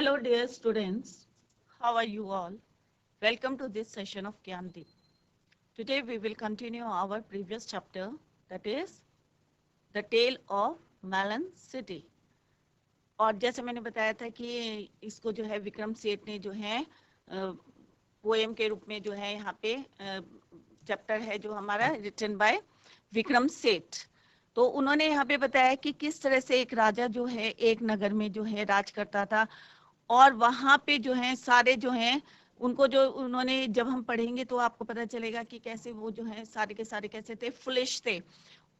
Hello dear students, how are you all? Welcome to this session of Gyandeep. Today we will continue our previous chapter, that is The Tale of Malan City. और जैसे मैंने बताया था कि इसको जो है विक्रम सेठ ने जो है पोएम के रूप में जो है यहाँ पे चैप्टर है जो हमारा रिटन बाय विक्रम सेठ। तो उन्होंने यहाँ पे बताया कि किस तरह से एक राजा जो है एक नगर में जो है राज करता था और वहां पे जो है सारे जो हैं उनको जो उन्होंने जब हम पढ़ेंगे तो आपको पता चलेगा कि कैसे वो जो है सारे के सारे कैसे थे, फुलिश थे।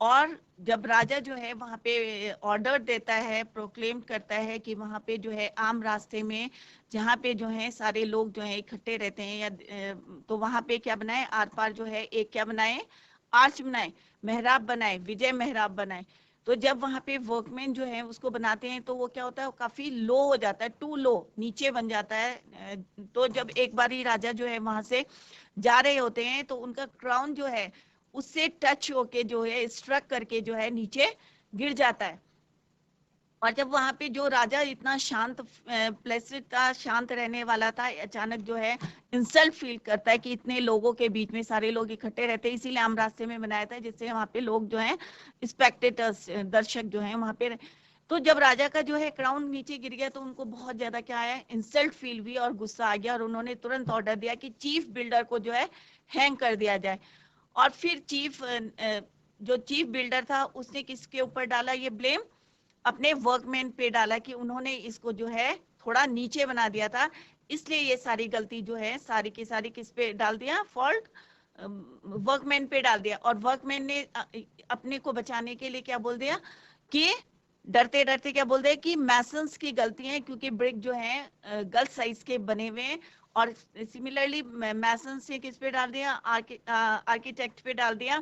और जब राजा जो है वहां पे ऑर्डर देता है, प्रोक्लेम करता है कि वहां पे जो है आम रास्ते में जहाँ पे जो है सारे लोग जो है इकट्ठे रहते हैं या तो वहां पे क्या बनाए, आर पार जो है एक क्या बनाए, आर्च बनाए, मेहराब बनाए, विजय मेहराब बनाए। तो जब वहां पे वर्कमैन जो है उसको बनाते हैं तो वो क्या होता है, वो काफी लो हो जाता है, टू लो, नीचे बन जाता है। तो जब एक बार ही राजा जो है वहां से जा रहे होते हैं तो उनका क्राउन जो है उससे टच होके जो है स्ट्रक करके जो है नीचे गिर जाता है। और जब वहां पे जो राजा इतना शांत प्लेसिड था, शांत रहने वाला था, अचानक जो है इंसल्ट फील करता है कि इतने लोगों के बीच में सारे लोग इकट्ठे रहते हैं, इसीलिए आम रास्ते में बनाया था जिससे वहां पे लोग जो है स्पेक्टेटर्स, दर्शक जो है वहां पे। तो जब राजा का जो है क्राउन नीचे गिर गया तो उनको बहुत ज्यादा क्या आया, इंसल्ट फील हुई और गुस्सा आ गया और उन्होंने तुरंत ऑर्डर दिया कि चीफ बिल्डर को जो है हैंग कर दिया जाए। और फिर जो चीफ बिल्डर था उसने किसके ऊपर डाला ये ब्लेम, अपने वर्कमैन पे डाला कि उन्होंने इसको जो है थोड़ा नीचे बना दिया था, इसलिए ये सारी गलती जो है सारी की सारी किस पे डाल दिया, फॉल्ट वर्कमैन पे डाल दिया। और वर्कमैन ने अपने को बचाने के लिए क्या बोल दिया कि डरते डरते क्या बोल दिया कि मैसन्स की गलती है, क्योंकि ब्रिक जो है गलत साइज के बने हुए हैं। और सिमिलरली मैसन्स ने किस पे डाल दिया, आर्किटेक्ट पे डाल दिया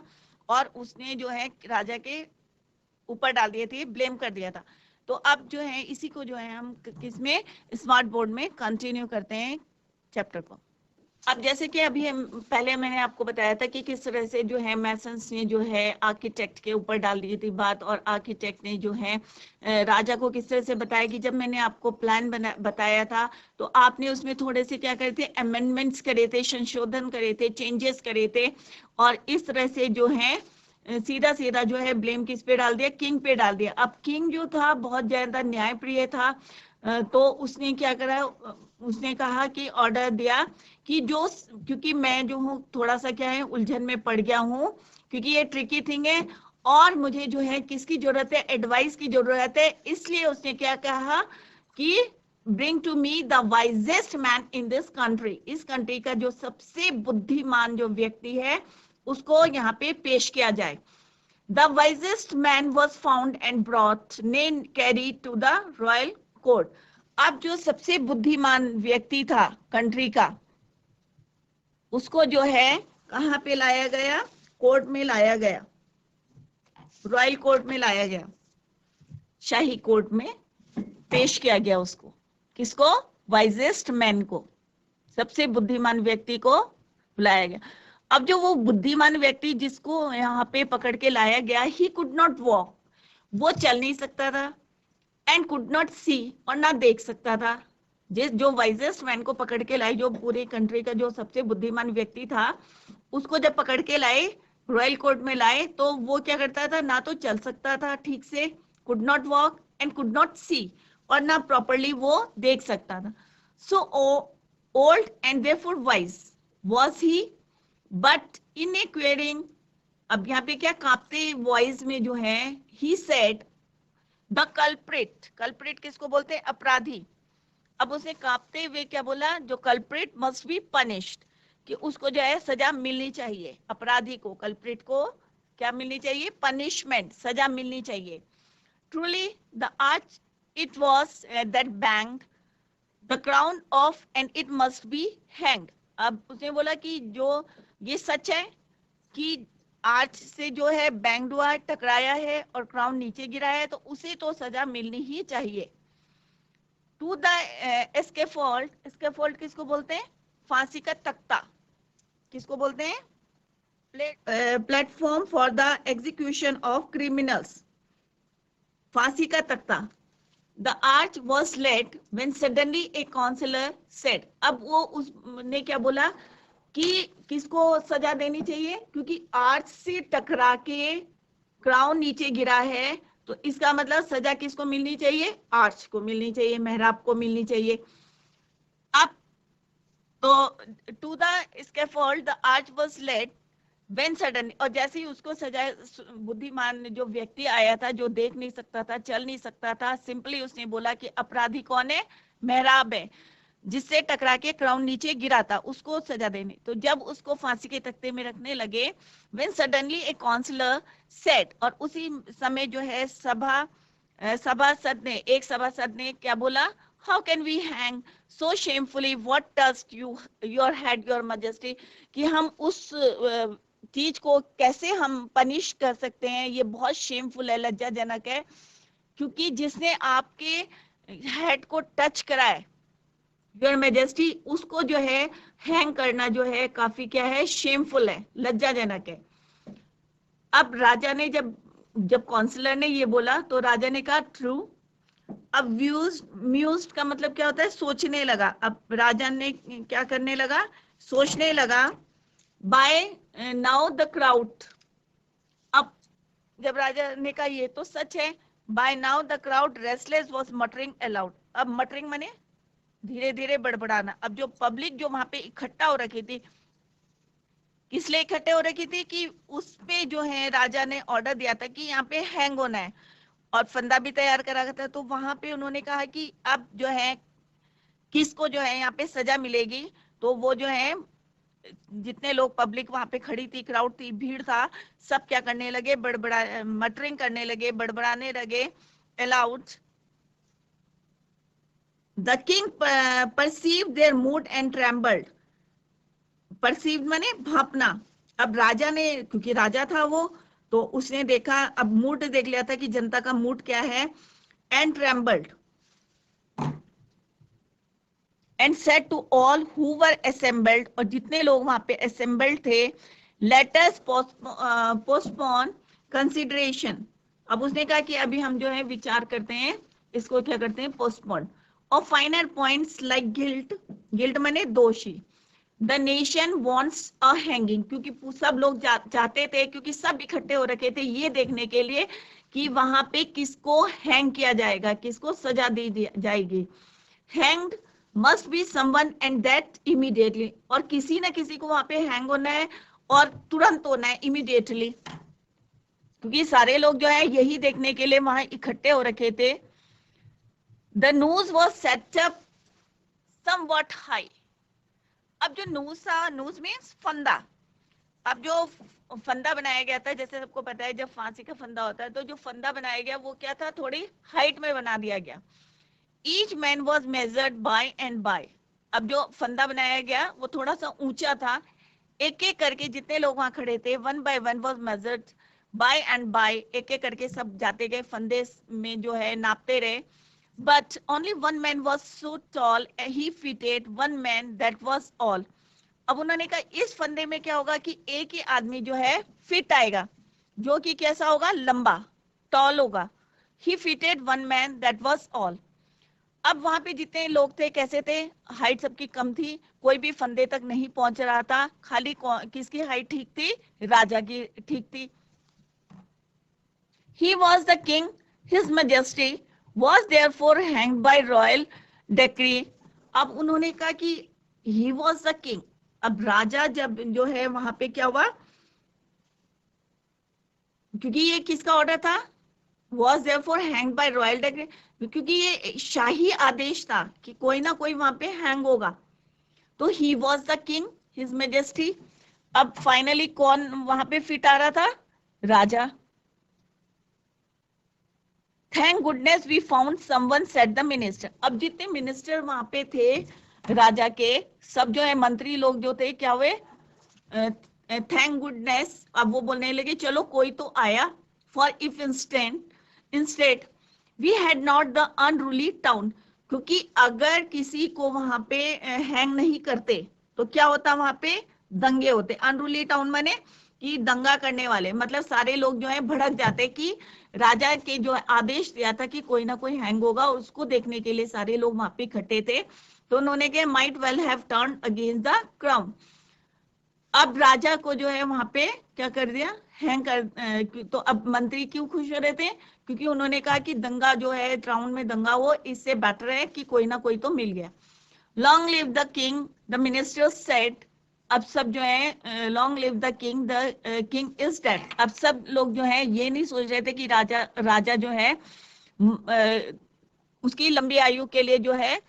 और उसने जो है राजा के ऊपर डाल दिए थे, ब्लेम कर दिया था। तो अब जो है इसी को जो है हम किसमें, स्मार्ट बोर्ड में कंटिन्यू करते हैं चैप्टर को। अब जैसे कि अभी हम पहले मैंने आपको बताया था कि किस तरह से जो है मैसन्स ने जो है आर्किटेक्ट के ऊपर डाल दी थी बात, और आर्किटेक्ट ने जो है राजा को किस तरह से बताया कि जब मैंने आपको प्लान बताया था तो आपने उसमें थोड़े से क्या करे थे, अमेंडमेंट्स करे थे, संशोधन करे थे, चेंजेस करे थे। और इस तरह से जो है सीधा सीधा जो है ब्लेम किस पे डाल दिया, किंग पे डाल दिया। अब किंग जो था बहुत ज्यादा न्यायप्रिय था, तो उसने क्या करा, उसने कहा कि ऑर्डर दिया कि जो, क्योंकि मैं जो हूँ थोड़ा सा क्या है उलझन में पड़ गया हूँ, क्योंकि ये ट्रिकी थिंग है और मुझे जो है किसकी जरूरत है, एडवाइस की जरूरत है। इसलिए उसने क्या कहा कि bring to me the wisest man in this country, इस कंट्री का जो सबसे बुद्धिमान जो व्यक्ति है उसको यहाँ पे पेश किया जाए। The wisest man was found and brought, name carried to the royal court. अब जो सबसे बुद्धिमान व्यक्ति था कंट्री का उसको जो है कहाँ पे लाया गया, कोर्ट में लाया गया, रॉयल कोर्ट में लाया गया, शाही कोर्ट में पेश किया गया उसको। किसको, वाइजेस्ट मैन को, सबसे बुद्धिमान व्यक्ति को बुलाया गया। अब जो वो बुद्धिमान व्यक्ति जिसको यहाँ पे पकड़ के लाया गया, ही कुड नॉट वॉक, वो चल नहीं सकता था, एंड कुड नॉट सी, और ना देख सकता था। जिस जो वाइजेस्ट मैन को पकड़ के लाए, जो पूरी कंट्री का जो सबसे बुद्धिमान व्यक्ति था, उसको जब पकड़ के लाए रॉयल कोर्ट में लाए तो वो क्या करता था, ना तो चल सकता था ठीक से, could not walk and could not see, और ना प्रॉपरली वो देख सकता था। So old and therefore wise was he, but in acquiring, अब यहाँ पे क्या कांपते वॉइस में जो है, he said the culprit, culprit किसको बोलते हैं, अपराधी। अब उसने कांपते हुए क्या बोला, जो कल्प्रिट मस्ट बी पनिश्ड, कि उसको जो है सजा मिलनी चाहिए, अपराधी को, कल्प्रिट को क्या मिलनी चाहिए, पनिशमेंट, सजा मिलनी चाहिए। Truly the arch it was that banged the crown of and it must be hanged. अब उसने बोला कि जो ये सच है कि आर्च से जो है बैंग्ड हुआ है, टकराया है और क्राउन नीचे गिरा है, तो उसे तो सजा मिलनी ही चाहिए। टू द स्कैफोल्ड, स्कैफोल्ड किसको बोलते हैं, फांसी का तख्ता, किसको बोलते हैं, platform for the execution of criminals, फांसी का तख्ता। The arch was let when suddenly a counsellor said, अब वो उसने क्या बोला कि किसको सजा देनी चाहिए, क्योंकि आर्च से टकरा के क्राउन नीचे गिरा है, तो इसका मतलब सजा किसको मिलनी चाहिए, आर्च को मिलनी चाहिए, मेहराब को मिलनी चाहिए। अब तो to the scaffold the arch was laid when sudden, और जैसे ही उसको सजा, बुद्धिमान जो व्यक्ति आया था, जो देख नहीं सकता था, चल नहीं सकता था, सिंपली उसने बोला कि अपराधी कौन है, मेहराब है, जिससे टकरा के क्राउन नीचे गिरा था, उसको सजा देने। तो जब उसको फांसी के तख्ते में रखने लगे, when suddenly a counsellor said, और उसी समय जो है एक सभासद ने क्या बोला, how can we hang so shamefully, what dost you your head your majesty, कि हम उस चीज को कैसे हम पनिश कर सकते हैं, ये बहुत शेमफुल है, लज्जाजनक है, क्योंकि जिसने आपके हेड को टच करा है योर मैजेस्टी, उसको जो है हैंग करना जो है काफी क्या है, शेमफुल है, लज्जाजनक है। अब राजा ने जब काउंसलर ने ये बोला तो राजा ने कहा ट्रू। अब म्यूज्ड का मतलब क्या होता है, सोचने लगा। अब राजा ने क्या करने लगा, सोचने लगा। बाय नाउ द क्राउड, अब जब राजा ने कहा ये तो सच है, by now the crowd restless was muttering aloud, अब मटरिंग माने धीरे धीरे बड़बड़ाना। अब जो पब्लिक जो वहां पे इकट्ठा हो रखी थी, किस लिए इकट्ठे हो रखी थी, कि उस पे जो है राजा ने ऑर्डर दिया था कि यहाँ पे हैंग होना है, और फंदा भी तैयार करा था। तो वहां पे उन्होंने कहा कि अब जो है किसको जो है यहाँ पे सजा मिलेगी। तो वो जो है जितने लोग पब्लिक वहां पे खड़ी थी, क्राउड थी, भीड़ था, सब क्या करने लगे, बड़बड़ा मटरिंग करने लगे, बड़बड़ाने लगे aloud. The king perceive their mood and trembled, perceive माने भापना। अब राजा ने, क्योंकि राजा था वो, तो उसने देखा, अब मूड देख लिया था कि जनता का मूड क्या है, and trembled and said to all who were assembled, और जितने लोग वहां पे असेंबल्ड थे, लेट अस पोस्टपोन कंसिडरेशन, अब उसने कहा कि अभी हम जो है विचार करते हैं, इसको क्या करते हैं, पोस्टपोन, और final points like guilt, guilt माने दोषी, the nation wants a hanging, क्योंकि सब लोग चाहते थे, क्योंकि सब इकट्ठे हो रखे थे ये देखने के लिए कि वहां पे किसको हैंग किया जाएगा, किसको सजा दी जाएगी। Hanged must be someone and that immediately, और किसी ना किसी को वहां पे हैंग होना है, और तुरंत होना है, इमीडिएटली, क्योंकि सारे लोग जो है यही देखने के लिए वहां इकट्ठे हो रखे थे। The news was set up somewhat high, अब जो नूज मीन्स फंदा, अब जो फंदा बनाया गया था, जैसे सबको पता है जब फांसी का फंदा होता है, तो जो फंदा बनाया गया वो क्या था, थोड़ी हाइट में बना दिया गया। Each man was measured by and by, अब जो फंदा बनाया गया वो थोड़ा सा ऊंचा था, एक एक करके जितने लोग वहां खड़े थे, one by one was measured by and by, एक एक करके सब जाते गए फंदे में जो है नापते रहे। But only one man was so tall, he fitted one man, that was all. अब उन्होंने कहा इस फंदे में क्या होगा कि एक ही आदमी जो है फिट आएगा, जो कि कैसा होगा, लंबा, टॉल होगा। He fitted one man, that was all. अब वहां पे जितने लोग थे कैसे थे, हाइट सबकी कम थी, कोई भी फंदे तक नहीं पहुंच रहा था, खाली किसकी हाइट ठीक थी, राजा की ठीक थी। He was the king, his majesty was therefore hanged by royal decree. अब उन्होंने कहा कि he was the king, अब राजा जब जो है वहां पे क्या हुआ, क्योंकि ये किसका ऑर्डर था, was therefore hanged by royal decree, क्योंकि ये शाही आदेश था कि कोई ना कोई वहां पे हैंग होगा, तो he was the king, his majesty। अब फाइनली कौन वहां पे फिट आ रहा था, राजा। Thank goodness we found someone, said the minister, अब जितने मिनिस्टर वहां पे थे राजा के, सब जो है मंत्री लोग जो थे, क्या हुए, थैंक गुडनेस, अब वो बोलने लगे चलो कोई तो आया, for if instead we had not the unruly town, क्योंकि अगर किसी को वहां पे हैंग नहीं करते तो क्या होता, वहां पे दंगे होते। अनरूली टाउन माने कि दंगा करने वाले, मतलब सारे लोग जो है भड़क जाते कि राजा के जो आदेश दिया था कि कोई ना कोई हैंग होगा, उसको देखने के लिए सारे लोग वहां पे इकट्ठे थे। तो उन्होंने कहा might well have turn against the crown. अब राजा को जो है वहां पे क्या कर दिया, हैंग कर। तो अब मंत्री क्यों खुश हो रहे थे, क्योंकि उन्होंने कहा कि दंगा जो है टाउन में दंगा हो, इससे बेटर है कि कोई ना कोई तो मिल गया। Long live the king, the ministers said. अब सब जो है long live the king, the king is dead. अब सब लोग जो है ये नहीं सोच रहे थे कि राजा जो है उसकी लंबी आयु के लिए जो है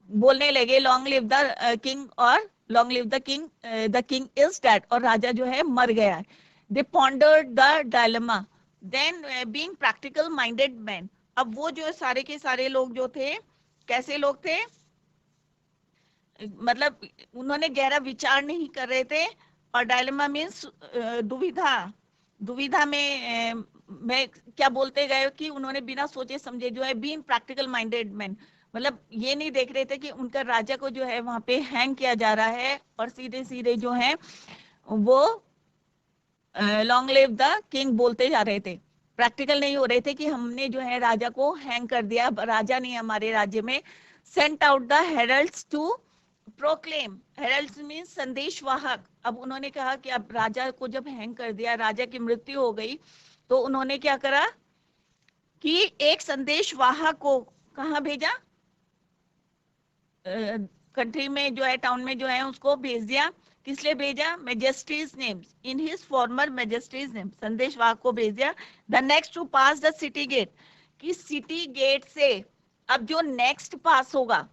बोलने लगे लॉन्ग लिव द किंग और long live the king is dead, और राजा जो है मर गया है। They pondered the dilemma, then being practical minded man. अब वो जो सारे के सारे लोग जो थे, कैसे लोग थे, मतलब उन्होंने गहरा विचार नहीं कर रहे थे। और डायलेमा मीन्स दुविधा, दुविधा में क्या बोलते गए कि उन्होंने बिना सोचे समझे जो है बीइंग प्रैक्टिकल माइंडेड मैन, मतलब ये नहीं देख रहे थे कि उनका राजा को जो है वहां पे हैंग किया जा रहा है, और सीधे सीधे जो है वो लॉन्ग लिव द किंग बोलते जा रहे थे। प्रैक्टिकल नहीं हो रहे थे कि हमने जो है राजा को हैंग कर दिया, राजा नहीं हमारे राज्य में। Sent out the heralds to proclaim, heralds means संदेशवाहक। अब उन्होंने कहा कि अब राजा को जब हैंग कर दिया, राजा की मृत्यु हो गई, तो उन्होंने क्या करा कि एक संदेशवाहक को कहाँ भेजा, कंट्री में जो है, टाउन में जो है, उसको भेज दिया। किस लिए भेजा, majesty's names, in his former majesty's name, संदेशवाहक को भेज दिया। The next to pass the city gate, कि सिटी गेट से अब जो नेक्स्ट पास होगा,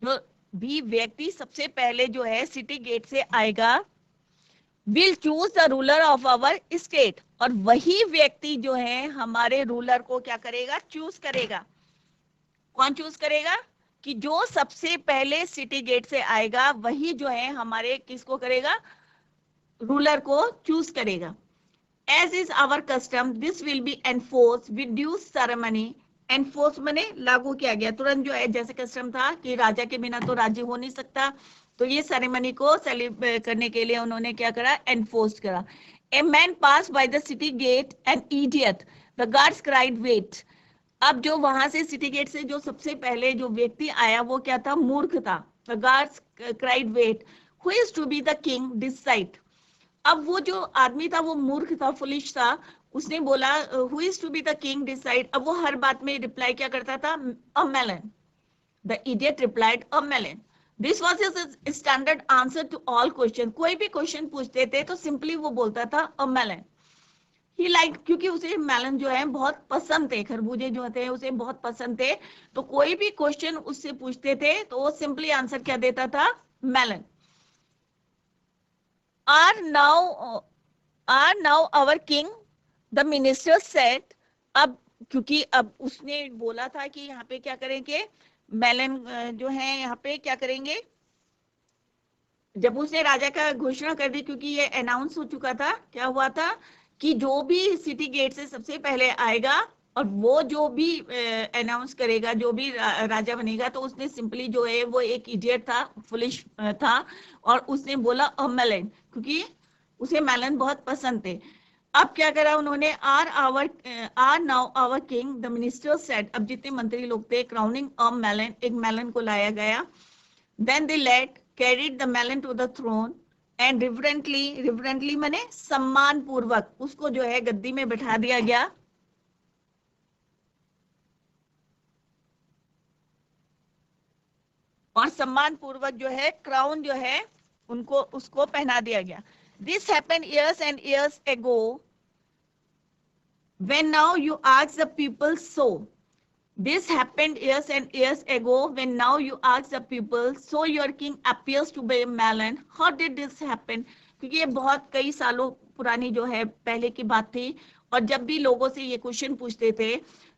जो भी व्यक्ति सबसे पहले जो है सिटी गेट से आएगा, will choose the ruler of our state, और वही व्यक्ति जो है हमारे रूलर को क्या करेगा, चूज करेगा। कौन चूज करेगा, कि जो सबसे पहले सिटी गेट से आएगा वही जो है हमारे किसको करेगा, रूलर को चूज करेगा। As is our custom this will be enforce with due ceremony, enforce माने लागू किया गया तुरंत, जो है जैसे कस्टम था कि राजा के बिना तो राज्य हो नहीं सकता, तो ये सेरेमनी को सेलिब्रेट करने के लिए उन्होंने क्या करा, एनफोर्स करा। A man pass by the city gate an idiot, the guards cried wait. अब जो वहां से सिटी गेट से जो सबसे पहले जो व्यक्ति आया वो क्या था, मूर्ख था। The guards cried wait, who is to be the king decide. अब वो जो आदमी था वो मूर्ख था, फुलिश था, उसने बोला who is to be the king decide. अब वो हर बात में रिप्लाई क्या करता था, a melon. The idiot replied a melon. This was his standard answer to all question. कोई भी क्वेश्चन पूछते थे तो सिंपली वो बोलता था अ मेलन। ही लाइक, क्योंकि उसे मेलन जो है बहुत पसंद थे, खरबूजे जो थे उसे बहुत पसंद थे, तो कोई भी क्वेश्चन उससे पूछते थे तो वो सिंपली आंसर क्या देता था, melon. Are now our king, the minister said. अब क्योंकि अब उसने बोला था कि यहाँ पे क्या करेंगे, मेलन जो है यहाँ पे क्या करेंगे, जब उसने राजा का घोषणा कर दी, क्योंकि ये अनाउंस हो चुका था, क्या हुआ था कि जो भी सिटी गेट से सबसे पहले आएगा और वो जो भी अनाउंस करेगा, जो भी राजा बनेगा, तो उसने सिंपली जो है वो एक इडियट था, फुलिश था, और उसने बोला अ मेलन, क्योंकि उसे मेलन बहुत पसंद थे। अब क्या करा उन्होंने, are now our king, the minister said. अब जितने मंत्री लोग थे, क्राउनिंग अ मेलन, एक मेलन को लाया गया। Then they let carried the melon to the throne and reverently माने सम्मान पूर्वक उसको जो है गद्दी में बैठा दिया गया। और सम्मान पूर्वक जो है क्राउन जो है उनको उसको पहना दिया गया। This happened years and years ago when now you ask the people so. This happened years and years ago when now you ask the people so your king appears to be a melon. How did this happen? क्योंकि ये बहुत कई सालों पुरानी जो है पहले की बात थी, और जब भी लोगों से ये क्वेश्चन पूछते थे,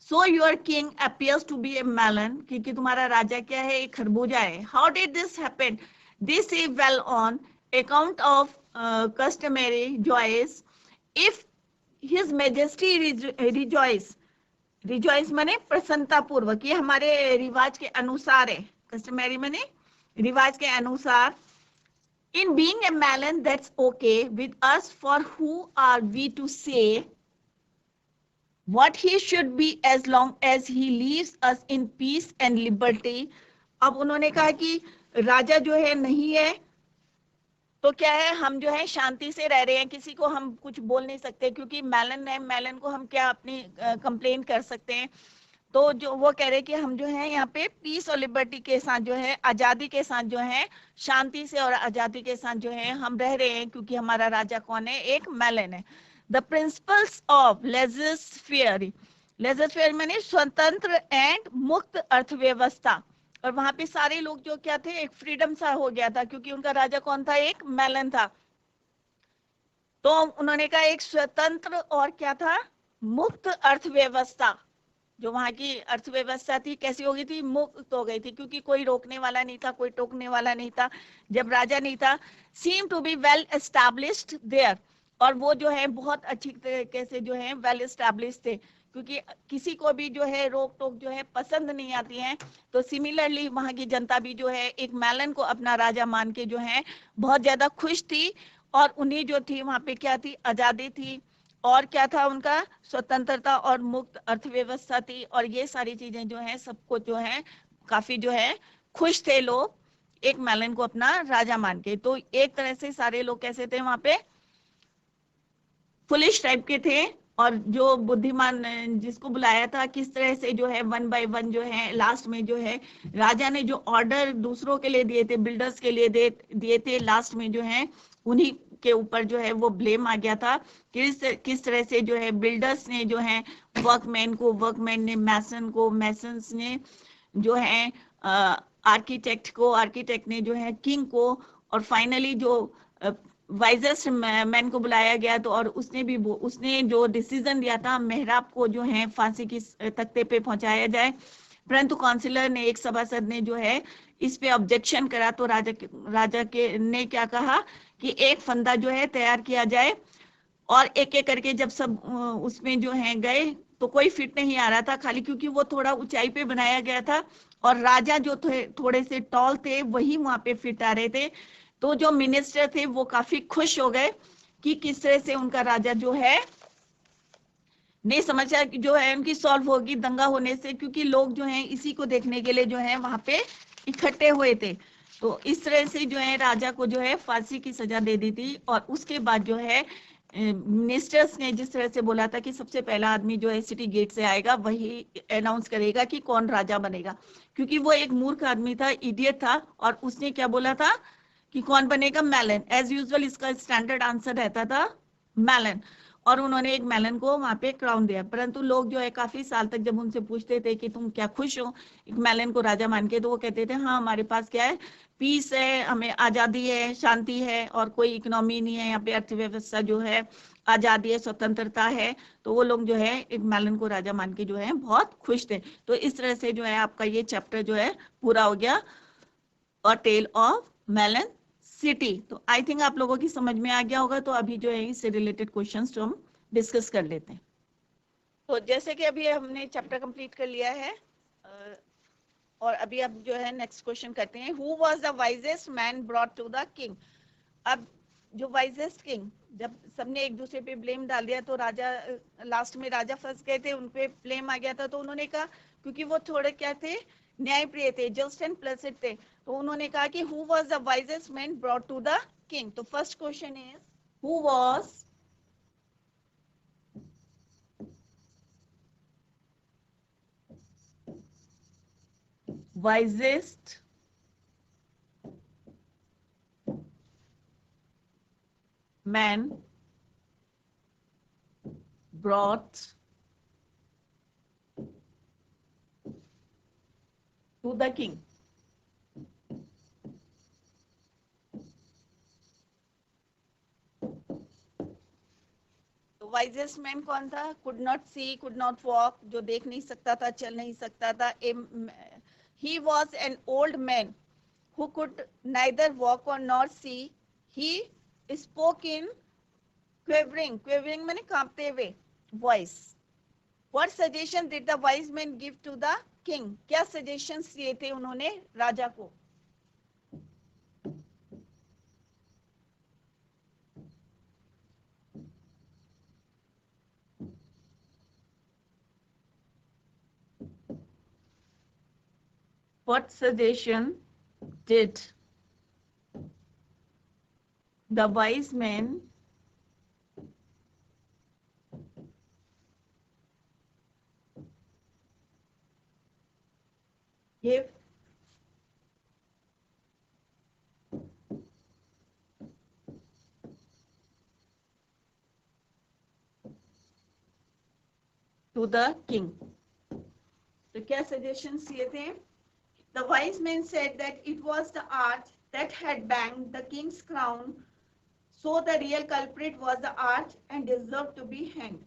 so your king appears to be a melon, क्योंकि तुम्हारा राजा क्या है, एक खरबूजा है। How did this happen? This is well on account of customary joys. If his majesty rejoice, rejoice माने प्रसन्नता पूर्वक, ये हमारे रिवाज के अनुसार है, कस्टमरी माने रिवाज के अनुसार। In being a melon, that's okay. With us, for who are we to say what he should be as long as he leaves us in peace and liberty? अब उन्होंने कहा कि राजा जो है नहीं है तो क्या है, हम जो है शांति से रह रहे हैं, किसी को हम कुछ बोल नहीं सकते क्योंकि मेलन है, मेलन को हम क्या अपनी कंप्लेन कर सकते हैं। तो जो वो कह रहे हैं कि हम जो है यहाँ पे पीस और लिबर्टी के साथ जो है, आजादी के साथ जो है, शांति से और आजादी के साथ जो है हम रह रहे हैं क्योंकि हमारा राजा कौन है, एक मेलन है। द प्रिंसिपल्स ऑफ लेजिस्फेयर, लेजिस्फेयर मैंने स्वतंत्र एंड मुक्त अर्थव्यवस्था, और वहां पे सारे लोग जो क्या थे, एक फ्रीडम सा हो गया था क्योंकि उनका राजा कौन था, एक मेलन था। तो उन्होंने कहा एक स्वतंत्र और क्या था, मुक्त अर्थव्यवस्था। जो वहां की अर्थव्यवस्था थी कैसी हो गई थी, मुक्त हो गई थी क्योंकि कोई रोकने वाला नहीं था, कोई टोकने वाला नहीं था जब राजा नहीं था। Seem to be well established there, और वो जो है बहुत अच्छी तरीके से जो है वेल एस्टैब्लिश थे क्योंकि किसी को भी जो है रोक टोक जो है पसंद नहीं आती है। तो सिमिलरली वहां की जनता भी जो है एक मेलन को अपना राजा मान के जो है बहुत ज्यादा खुश थी, और उन्हीं जो थी वहां पे क्या थी, आजादी थी, और क्या था उनका, स्वतंत्रता और मुक्त अर्थव्यवस्था थी, और ये सारी चीजें जो है सबको जो है काफी जो है खुश थे लोग एक मेलन को अपना राजा मान के। तो एक तरह से सारे लोग कैसे थे वहां पे, फुलिश टाइप के थे, और जो बुद्धिमान जिसको बुलाया था किस तरह से जो है वन बाय वन जो है लास्ट में जो है राजा ने जो ऑर्डर दूसरों के लिए दिए थे, बिल्डर्स के लिए दिए थे, लास्ट में जो है उन्हीं के ऊपर जो है वो ब्लेम आ गया था। किस तरह से जो है बिल्डर्स ने जो है वर्कमैन को, वर्कमैन ने मैसन को, मैसन्स ने जो है आर्किटेक्ट को, आर्किटेक्ट ने जो है किंग को, और फाइनली जो वाइजेस्ट मैन को बुलाया गया तो, और उसने जो डिसीजन दिया था मेहराब को जो है फांसी की तख्ते पे पहुंचाया जाए, परंतु काउंसिलर ने, एक सभासद ने जो है इस पे ऑब्जेक्शन करा। तो राजा के ने क्या कहा कि एक फंदा जो है तैयार किया जाए, और एक एक करके जब सब उसमें जो है गए तो कोई फिट नहीं आ रहा था, खाली क्योंकि वो थोड़ा ऊंचाई पे बनाया गया था, और राजा जो थोड़े से टॉल थे वही वहां पे फिट आ रहे थे। तो जो मिनिस्टर थे वो काफी खुश हो गए कि किस तरह से उनका राजा जो है नहीं समझा कि जो है उनकी सॉल्व होगी दंगा होने से, क्योंकि लोग जो हैं इसी को देखने के लिए जो है वहां पे इकट्ठे हुए थे। तो इस तरह से जो है राजा को जो है फांसी की सजा दे दी थी, और उसके बाद जो है मिनिस्टर्स ने जिस तरह से बोला था कि सबसे पहला आदमी जो है सिटी गेट से आएगा वही अनाउंस करेगा कि कौन राजा बनेगा, क्योंकि वो एक मूर्ख आदमी था, इडियट था, और उसने क्या बोला था कि कौन बनेगा, मेलन। एज यूजुअल इसका स्टैंडर्ड आंसर रहता था मेलन, और उन्होंने एक मेलन को वहां पे क्राउन दिया। परंतु लोग जो है काफी साल तक जब उनसे पूछते थे कि तुम क्या खुश हो एक मेलन को राजा मान के, तो वो कहते थे हाँ हमारे पास क्या है, पीस है, हमें आजादी है, शांति है, और कोई इकोनॉमी नहीं है यहाँ पे, अर्थव्यवस्था जो है, आजादी है, स्वतंत्रता है। तो वो लोग जो है एक मेलन को राजा मान के जो है बहुत खुश थे। तो इस तरह से जो है आपका ये चैप्टर जो है पूरा हो गया, और टेल ऑफ मेलन सिटी। तो आई थिंक आप लोगों की समझ में आ गया होगा। तो अभी जो है इससे रिलेटेड क्वेश्चंस तो हम डिस्कस कर लेते हैं। तो जैसे कि अभी हमने चैप्टर कंप्लीट कर लिया है, और अभी अब जो है नेक्स्ट क्वेश्चन करते हैं, who was the wisest man brought to the king. अब जो वाइजेस्ट किंग, जब सबने एक दूसरे पे ब्लेम डाल दिया तो राजा, लास्ट में राजा फंस गए थे, उन पे ब्लेम आ गया था। तो उन्होंने कहा, क्योंकि वो थोड़े क्या थे, न्यायप्रिय थे, जस्ट एंड प्लेसिड थे, तो उन्होंने कहा कि who was the wisest man brought to the king. तो first question is, who was wisest man brought to the king। तो वाइजेस्ट मैन कौन था, could not see, could not walk, जो देख नहीं सकता था, चल नहीं सकता था। He was an old man who could neither walk or nor see. He spoke in quivering, quivering माने कांपते हुए voice। What suggestion did the wise man give to the king? क्या suggestions दिए थे उन्होंने राजा को? What suggestion did the wise men give to the king? तो क्या suggestions दिए थे? The wise men said that it was the arch that had banged the king's crown, so the real culprit was the arch and deserved to be hanged.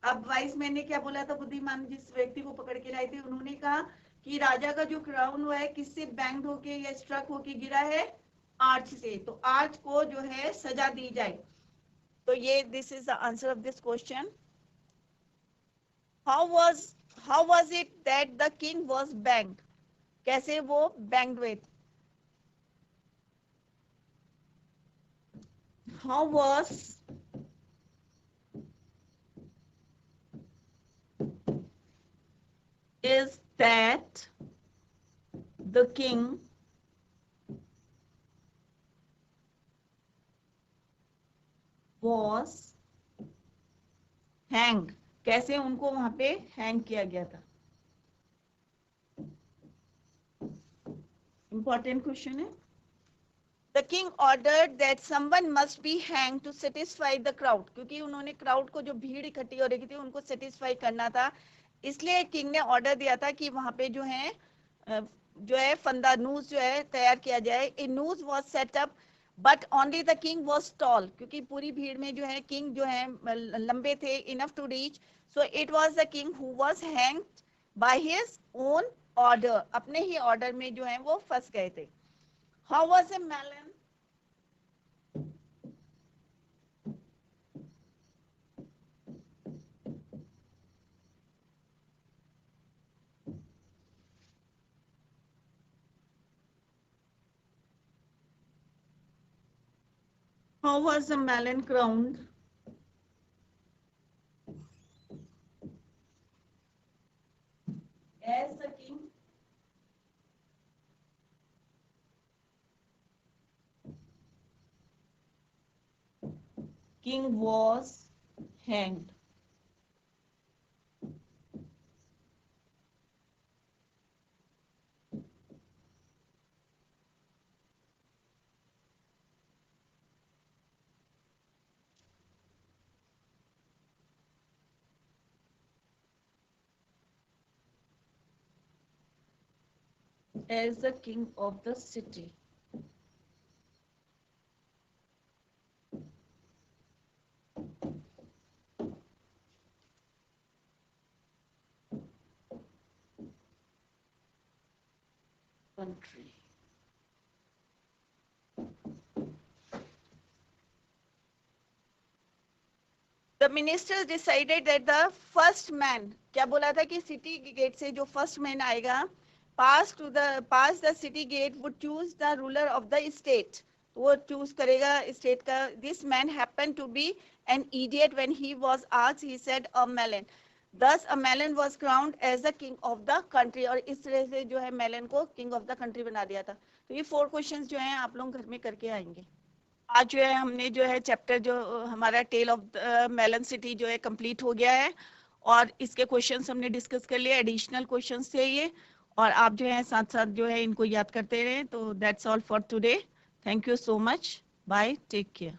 अब vice man ने क्या बोला था? बुद्धिमान जिस व्यक्ति को पकड़ के लाए थे उन्होंने कहा कि राजा का जो क्राउन हुआ है किससे बैंग होके या स्ट्रक होके गिरा है? आर्च से. तो आर्च को जो है सजा दी जाए. तो ये this is the answer of this question. How was it that the king was banged? कैसे वो बैंग्ड हुए? How was is that the king was hanged? कैसे उनको वहां पे हैंग किया गया था? इंपॉर्टेंट क्वेश्चन है. The king ordered that someone must be hanged to satisfy the crowd. क्योंकि उन्होंने क्राउड को, जो भीड़ इकट्ठी हो रही थी, उनको सेटिस्फाई करना था. इसलिए किंग ने ऑर्डर दिया था कि वहां पे जो है फंदा नूज जो है तैयार किया जाए. A noose was set up but only the king was tall. क्योंकि पूरी भीड़ में जो है किंग जो है लंबे थे, enough to reach. So it was the king who was hanged by his own order. अपने ही ऑर्डर में जो है वो फंस गए थे. How was a melon? How was a melon crowned? As the king. King was hanged. As the king of the city. Country. The ministers decided that the first man, क्या बोला था कि सिटी गेट से जो first man आएगा, pass the city gate would choose the ruler of the state. वो choose करेगा state का. This man happened to be an idiot. When he was asked, he said a melon. Thus a melon was crowned as the king of the country. और इस तरह से जो है melon को king of the country बना दिया था. तो ये 4 क्वेश्चंस जो हैं आप लोग घर में करके आएंगे. आज जो है हमने जो है चैप्टर जो हमारा टेल ऑफ मेलन सिटी जो है कंप्लीट हो गया है. और इसके क्वेश्चंस हमने डिस्कस कर लिए. एडिशनल क्वेश्चंस थे ये. और आप जो है साथ साथ जो है इनको याद करते रहें. तो that's all for today. Thank you so much. Bye. Take care.